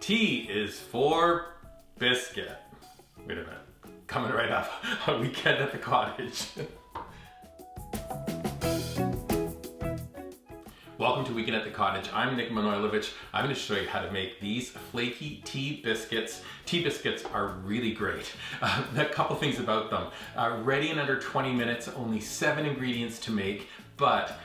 T is for biscuit. Wait a minute, coming right up, a weekend at the cottage. Welcome to Weekend at the Cottage. I'm Nick Manojlovic. I'm going to show you how to make these flaky tea biscuits. Tea biscuits are really great. A couple things about them. Ready in under 20 minutes, only 7 ingredients to make, but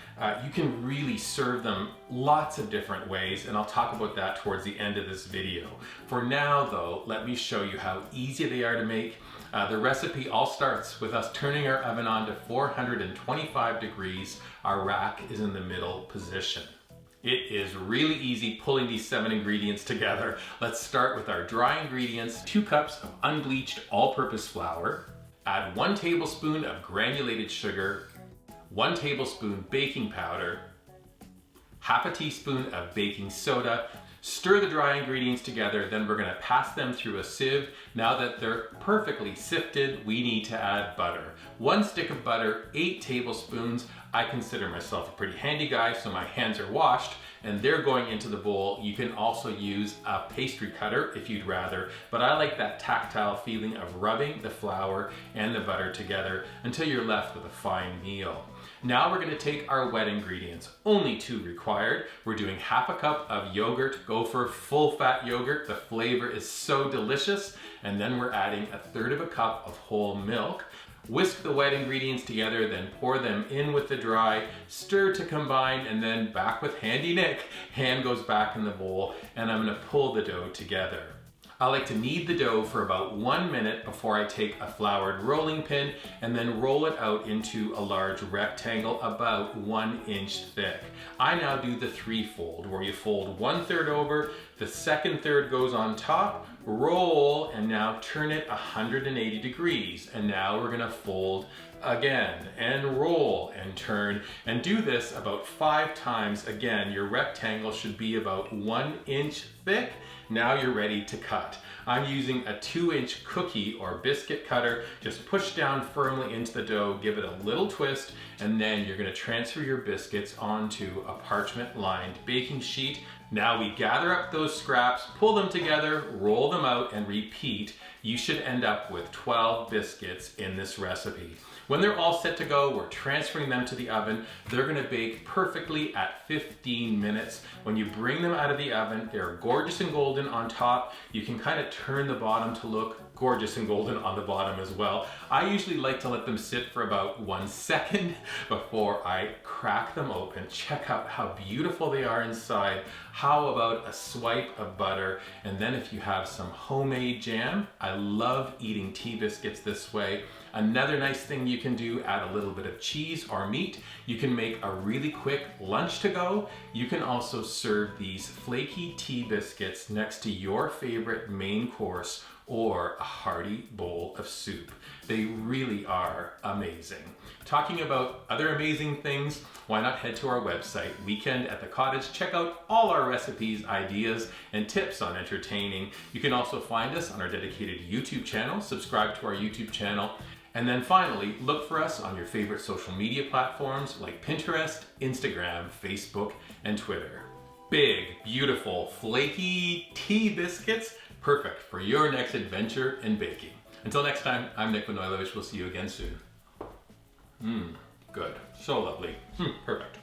you can really serve them lots of different ways, and I'll talk about that towards the end of this video. For now though, let me show you how easy they are to make. The recipe all starts with us turning our oven on to 425 degrees. Our rack is in the middle position. It is really easy pulling these 7 ingredients together. Let's start with our dry ingredients. 2 cups of unbleached all-purpose flour. Add 1 tablespoon of granulated sugar, 1 tablespoon baking powder, half a teaspoon of baking soda. Stir the dry ingredients together, then we're going to pass them through a sieve. Now that they're perfectly sifted, we need to add butter. 1 stick of butter, 8 tablespoons. I consider myself a pretty handy guy, so my hands are washed and they're going into the bowl. You can also use a pastry cutter if you'd rather, but I like that tactile feeling of rubbing the flour and the butter together until you're left with a fine meal. Now we're going to take our wet ingredients, only 2 required. We're doing half a cup of yogurt. Go for full fat yogurt. The flavor is so delicious. And then we're adding 1/3 cup of whole milk. Whisk the wet ingredients together, then pour them in with the dry, stir to combine, and then back with Handy Nick. Hand goes back in the bowl, and I'm going to pull the dough together. I like to knead the dough for about 1 minute before I take a floured rolling pin and then roll it out into a large rectangle about 1 inch thick. I now do the 3-fold, where you fold 1/3 over, the second third goes on top, roll, and now turn it 180 degrees. And now we're gonna fold again and roll and turn, and do this about 5 times. Again, your rectangle should be about 1 inch thick. Now you're ready to cut. I'm using a 2-inch cookie or biscuit cutter. Just push down firmly into the dough, give it a little twist, and then you're gonna transfer your biscuits onto a parchment-lined baking sheet. Now we gather up those scraps, pull them together, roll them out, and repeat. You should end up with 12 biscuits in this recipe. When they're all set to go, we're transferring them to the oven. They're gonna bake perfectly at 15 minutes. When you bring them out of the oven, they're gorgeous and golden on top. You can kind of turn the bottom to look gorgeous and golden on the bottom as well. I usually like to let them sit for about 1 second before I crack them open. Check out how beautiful they are inside. How about a swipe of butter? And then if you have some homemade jam, I love eating tea biscuits this way. Another nice thing you can do, add a little bit of cheese or meat. You can make a really quick lunch to go. You can also serve these flaky tea biscuits next to your favorite main course or a hearty bowl of soup. They really are amazing. Talking about other amazing things, why not head to our website, Weekend at the Cottage. Check out all our recipes, ideas, and tips on entertaining. You can also find us on our dedicated YouTube channel. Subscribe to our YouTube channel. And then finally, look for us on your favorite social media platforms like Pinterest, Instagram, Facebook, and Twitter. Big, beautiful, flaky tea biscuits, perfect for your next adventure in baking. Until next time, I'm Nick Manojlovic. We'll see you again soon. Good, so lovely, perfect.